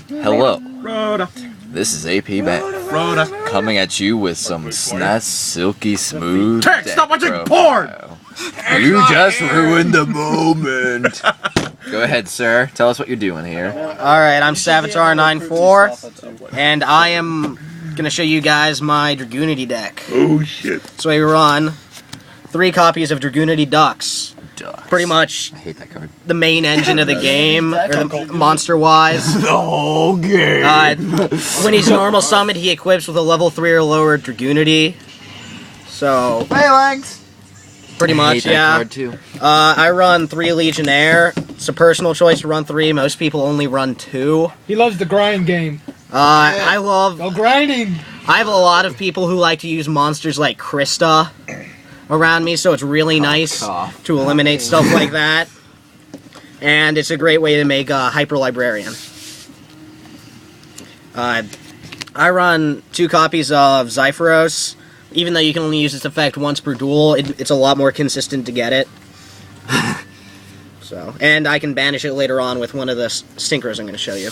Hello, Rhoda. this is AP Band, Rhoda. coming at you with some snaz silky smooth Tech, deck stop watching profile. You just ruined the moment. Go ahead, sir. Tell us what you're doing here. Alright, I'm Savatar94, and I am gonna show you guys my Dragunity deck. Oh shit. So we run 3 copies of Dragunity Ducks. Ducks. Pretty much I hate that card. the main engine of the game, or the monster-wise. The whole game. When he's normal summoned, he equips with a level 3 or lower Dragunity. So, Phalanx. pretty I much, hate that yeah. card too. I run 3 Legionnaire. It's a personal choice to run 3. Most people only run 2. He loves the grind game. I love... Go grinding! I have a lot of people who like to use monsters like Krista around me, so it's really nice to eliminate stuff like that. And it's a great way to make a Hyper Librarian. I run 2 copies of Zyphoros. Even though you can only use its effect once per duel, it's a lot more consistent to get it. So, and I can banish it later on with one of the Synchros I'm going to show you.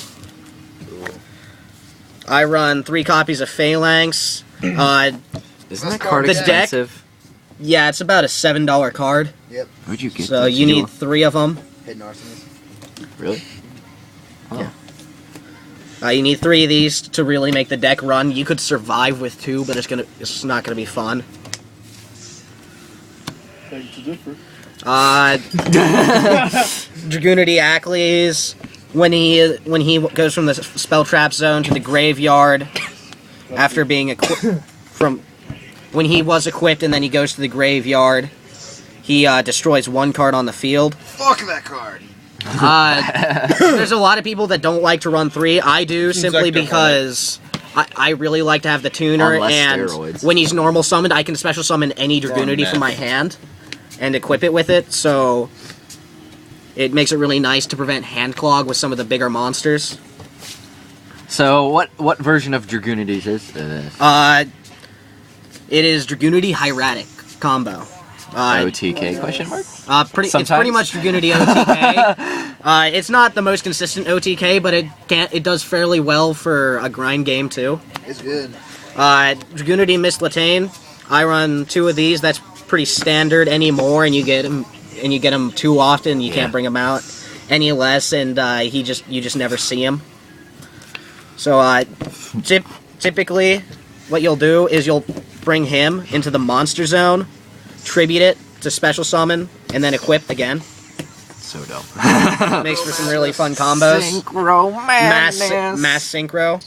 I run 3 copies of Phalanx. Isn't that card the deck- expensive? Yeah, it's about a $7 card. Yep. Where'd you get So that? you need 3 of them. Hidden Arsonist. Really? Oh. Yeah. You need 3 of these to really make the deck run. You could survive with 2, but it's not gonna be fun. Dragunity Ackley's when he goes from the spell trap zone to the graveyard after being when he was equipped and then he goes to the graveyard, he destroys 1 card on the field. Fuck that card. There's a lot of people that don't like to run 3. I do, simply because I really like to have the tuner, On less and steroids. when he's normal summoned, I can special summon any Dragunity from my hand and equip it with it, so it makes it really nice to prevent hand clog with some of the bigger monsters. So what version of Dragunity is this? It is Dragunity Hieratic combo. OTK question mark? It's pretty much Dragunity OTK. It's not the most consistent OTK, but it does fairly well for a grind game too. It's good. Dragunity Miss Latane. I run 2 of these. That's pretty standard anymore, and you get him too often. You can't bring him out any less, and you just never see him. So typically, what you'll do is you'll bring him into the monster zone, tribute it to special summon, and then equip again. So dope. Makes for some really fun combos. Synchro madness. Mass synchro.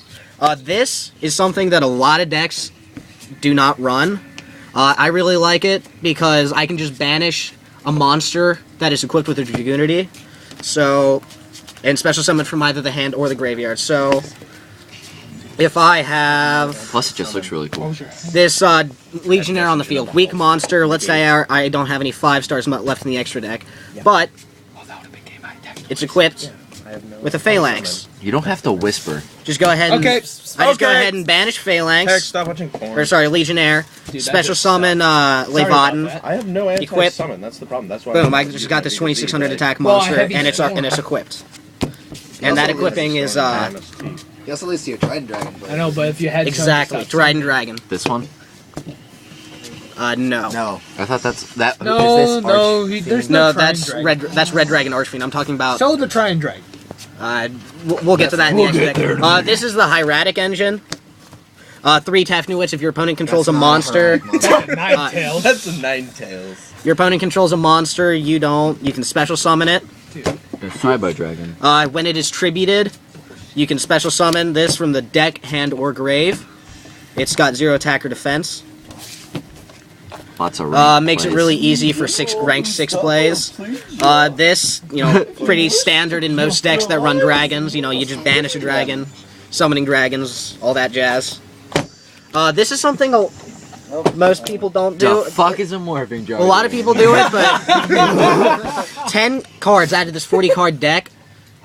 This is something that a lot of decks do not run. I really like it because I can just banish a monster that is equipped with a Dragunity, and special summon from either the hand or the graveyard. So if I have Plus, it just looks really cool. this Legionnaire on the field, weak monster, let's say I don't have any 5 stars left in the extra deck, but it's equipped with a Phalanx. You don't have to whisper. Just go ahead and Okay. I just go ahead and banish Tech, Phalanx, stop watching porn. or sorry, Legionnaire, special summon Levatin. I have no Equip. anti-summon, that's the problem. That's why Boom! I just got this 2600 attack Well, I monster, have and it's equipped. And that equipping is He also leads to your Trident Dragon. But I know, but if you had exactly Dragon Dragon. This one? No. No. I thought that. No, is this no, Archfiend? there's No, no that's Trine Red. Dragon. That's Red Dragon Archfiend. I'm talking about. So the Trine Dragon. We'll get to that in the next deck. This is the Hieratic engine. 3 Tefnuits if your opponent controls a monster. Nine tails. That's a 9 tails. Your opponent controls a monster. You don't. You can special summon it. The Cyber Dragon. When it is tributed, you can special summon this from the deck, hand, or grave. It's got 0 attack or defense. Lots of rank Makes it plays. really easy for ranked 6 plays. This, pretty standard in most decks that run dragons. You just banish a dragon, summoning dragons, all that jazz. This is something most people don't do. The fuck is a morphing dragon? A lot of people do it, but 10 cards out of this 40-card deck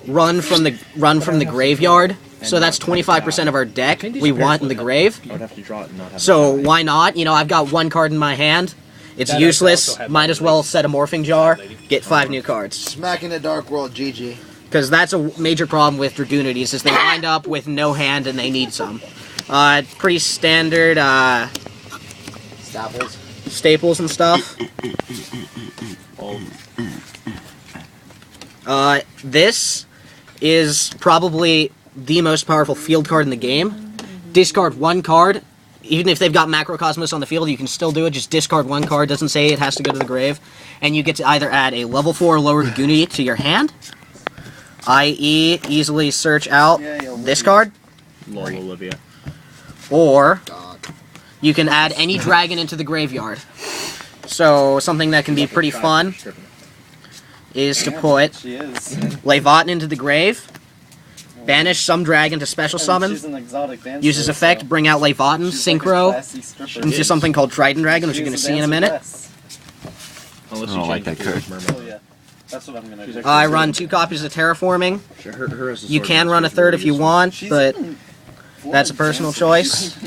run from the graveyard. So that's 25% of our deck we want in the grave. I would have to draw it and not have So why not? I've got 1 card in my hand. It's useless. Might as well set a morphing jar. Get 5 new cards. Smack in the Dark World, GG. Because that's a major problem with Dragunities, is they wind up with no hand and they need some. Pretty standard staples and stuff. This is probably the most powerful field card in the game. Discard one card. Even if they've got Macrocosmos on the field, you can still do it. Just discard one card. Doesn't say it has to go to the grave. And you get to either add a level 4 or lower Dragunity to your hand, i.e. easily search out this card. Lol, Olivia. Or you can add any dragon into the graveyard. So something that can be pretty fun is to put Levatin into the grave, banish some dragon to special summon, use his effect, bring out Levatin, synchro into something called Trident Dragon, which you're going to see in a minute. Unless I don't like that card. That's what I'm gonna do. I run 2 copies of Terraforming. Her has a You sword can and run a she's third really if you useful. want, but that's a personal choice.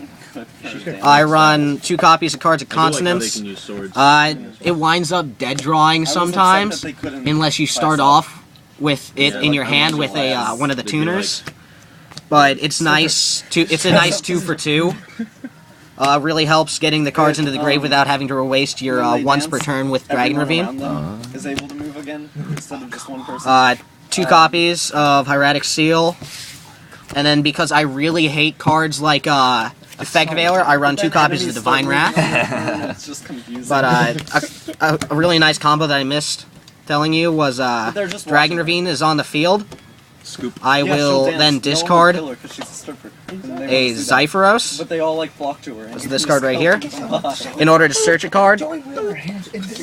I run 2 copies of Cards of I do like how they Consonance. can use swords. It winds up dead drawing sometimes, unless you start off with it in your hand with a one of the tuners. But it's nice to. It's a nice 2 for 2. Really helps getting the cards into the grave without having to waste your once per turn with Dragon Ravine. Is able to move again instead of just one person. 2 copies of Hieratic Seal, and then because I really hate cards like Effect Veiler, I run 2 copies of the Divine Wrath. It's just confusing. But a really nice combo that I missed telling you was Dragon Ravine is on the field. Scoop. I will then discard a Zephyros. But they all like flock to her. This is this card right here. In order to search a card,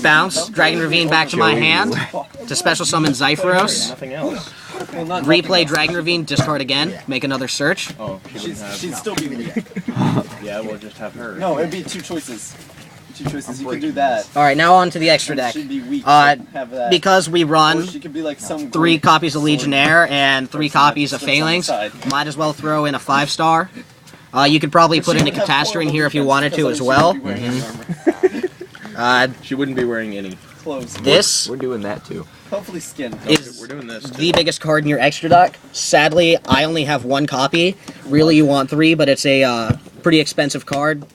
bounce Dragon Ravine back to my hand to special summon Zephyros. Nothing else. Replay Dragon Ravine, discard again, make another search. Oh, She'd still be weak. yeah, we'll just have her. No, it'd be 2 choices. 2 choices. You could do that. Alright, now on to the extra deck. She'd be weak. Have that. Because we Or run she could be like some 3 great copies of sword. Legionnaire and 3 copies of Sits on the Phalanx, side. might as well throw in a 5-star. You could probably put in a Catastrophe in here if you wanted to as well. She wouldn't be wearing any. Clothes. This We're doing that too. Hopefully skin. is We're doing this. the biggest card in your extra deck. Sadly, I only have 1 copy. Really, you want 3, but it's a pretty expensive card.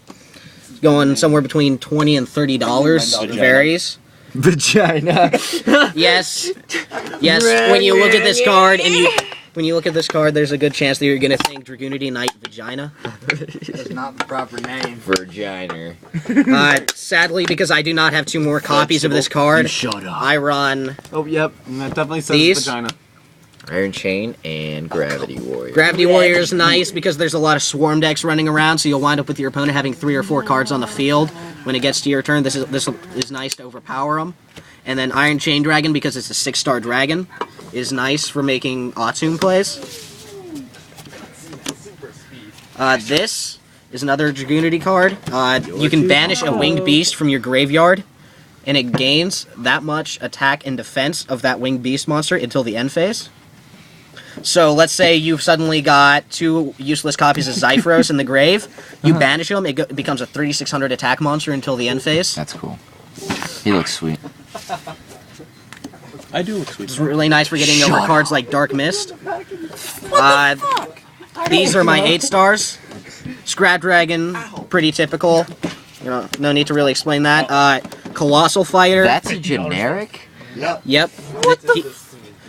Going somewhere between $20 and $30. It varies. Vagina. Yes. Yes, when you look at this card and when you look at this card, there's a good chance that you're going to think Dragunity Knight Vagina. That's not the proper name. Vagina. Sadly, because I do not have 2 more copies of this card, Shut up. I run Oh, yep. That definitely says These? vagina. Iron Chain and Gravity Warrior. Gravity Warrior is nice because there's a lot of swarm decks running around, so you'll wind up with your opponent having 3 or 4 cards on the field. When it gets to your turn, this is nice to overpower them. And then Iron Chain Dragon, because it's a 6-star dragon, is nice for making Atum plays. This is another Dragunity card. You can banish a winged beast from your graveyard, and it gains that much attack and defense of that winged beast monster until the end phase. So let's say you've suddenly got 2 useless copies of Zephyros in the grave. You banish him, it becomes a 3600 attack monster until the end phase. That's cool. He looks sweet. I do look sweet. It's really nice for getting over cards like Dark Mist. These are my 8 stars. Scrap Dragon, pretty typical. You know, no need to really explain that. Colossal Fighter. That's a generic? Yep.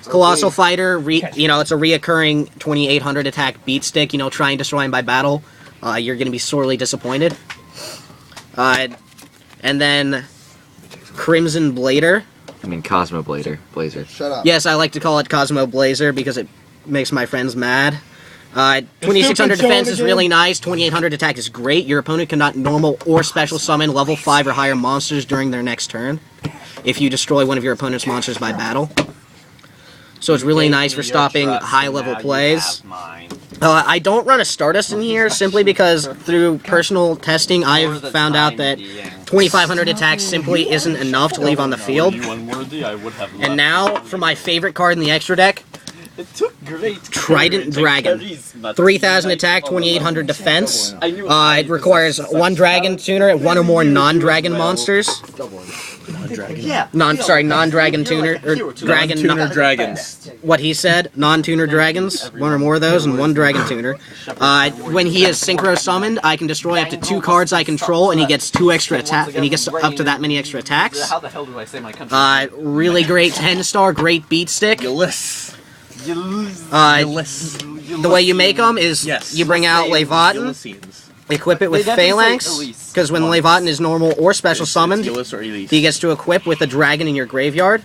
Colossal Fighter, it's a reoccurring 2800 attack beat stick, try and destroy him by battle. You're going to be sorely disappointed. And then Crimson Blader. I mean Cosmo Blazer. Shut up. Yes, I like to call it Cosmo Blazer because it makes my friends mad. 2600 defense is really nice, 2800 attack is great. Your opponent cannot normal or special summon level 5 or higher monsters during their next turn if you destroy one of your opponent's monsters by battle. So it's really nice for stopping high-level plays. I don't run a Stardust in here simply because through personal testing I've found out that 2500 attack simply isn't enough to leave on the field. And now for my favorite card in the extra deck, It took great Trident courage Dragon. and charisma to 3,000 unite attack, all 2,800 of defense. I knew It requires one dragon tuner, one or more non-dragon monsters. Yeah. Non-dragon tuner or dragon. Tuner dragons. What he said, non-tuner dragons, one or more of those, and one dragon tuner. When he is synchro summoned, I can destroy up to 2 cards I control, and he gets 2 extra attack, and he gets up to that many extra attacks. How the hell do I say my country? Really great 10-star, great beat stick. Ulysses. The way you make them is Yes. you bring out Levatin, Ulysses. equip it with They definitely Phalanx, say Elise because when once. Levatin is normal or special summoned, Ulysses or Elise? he gets to equip with a dragon in your graveyard.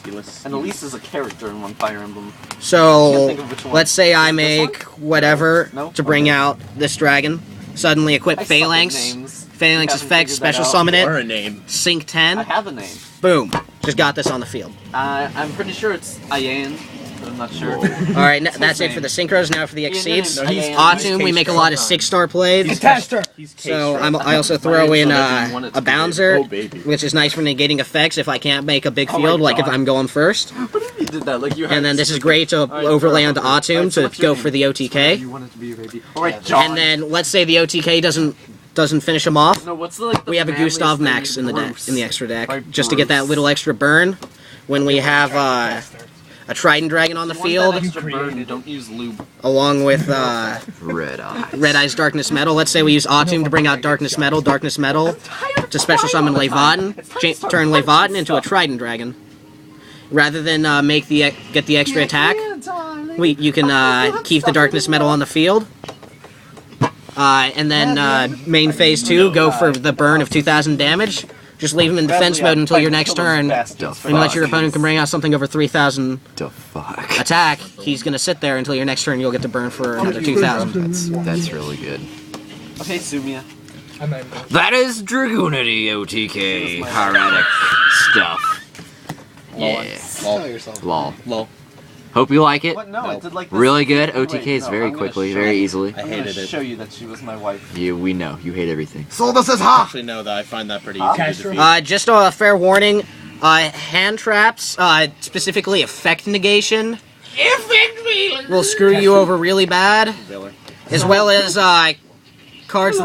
Ulysses. And Elise is a character in one Fire Emblem. So, Can't think of which one. let's say I Is it this make one? whatever No? to bring Okay. out this dragon. Suddenly equip I suck at Phalanx. names. Phalanx Haven't effect, figured that special out. summon Or it, a name. sync I 10, have a name. boom. Just got this on the field. I'm pretty sure it's Ayan, but I'm not sure. Alright, that's it for the synchros. Now for the exceeds. No, he's- Autumn, we make a lot of 6-star plays. Caster. He's So K-Strap. I also throw in I want it to a be bouncer, Oh, baby. which is nice for negating effects if I can't make a big Oh my field, like if God. I'm going first. What if you did that? Like you had And then this is great to overlay onto Autumn to go for the OTK. You want it to be a baby. Alright, John. And then let's say the OTK doesn't finish him off. No, what's the, like, the We have a manliest Gustav thing? Max in the deck, Bruce. in the extra deck, Like just to get that Bruce. little extra burn. When we have a Trident Dragon on the If you want that field, extra burn, don't use lube. along with Red Eye. Red Eye's Darkness Metal. Let's say we use Autumn to bring out Darkness Metal to special summon Levatin, turn Levatin into a Trident Dragon. Rather than get the extra attack, you can keep the Darkness Metal on the field. And then main phase 2, go for the burn of 2,000 damage. Just leave him in defense mode until your next turn, and let your opponent can bring out something over 3,000 The fuck? attack. He's gonna sit there until your next turn. You'll get to burn for another 2,000. That's really good. Okay, Sumia. I'm not That is Dragunity OTK. Heretic stuff. Yeah. Lol. Lol. Hope you like it. What? No, it did like this. Really good. Wait, OTKs no, very I'm gonna quickly, show very you. easily. I I'm gonna hated it. show you that she was my wife. We know. You hate everything. Actually, no, though. I find that pretty easy to Castro. defeat. Just a fair warning, hand traps, specifically effect negation, will screw you over really bad, as well as cards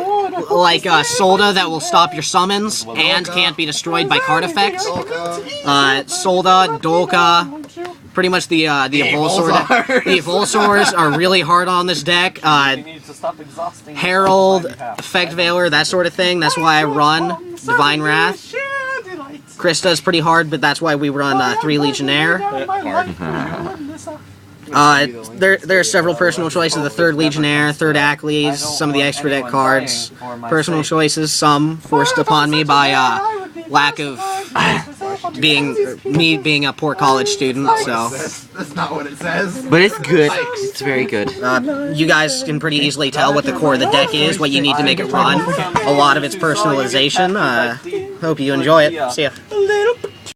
like Solda that will stop your summons and can't be destroyed by card effects. Solda, Dolka, pretty much the Evolsaurs are really hard on this deck. You need to stop exhausting. Herald, Effect Veiler, that sort of thing. That's why I run Divine Wrath. Krista's pretty hard, but that's why we run 3 Legionnaire. There are several personal choices. The 3rd Legionnaire, 3rd Acklys, some of the extra deck cards. Personal choices, some forced upon me by lack of me being a poor college student. So That's not what it says. But it's good. It's very good. you guys can pretty easily tell what the core of the deck is, what you need to make it run. A lot of it's personalization. Hope you enjoy it. See ya.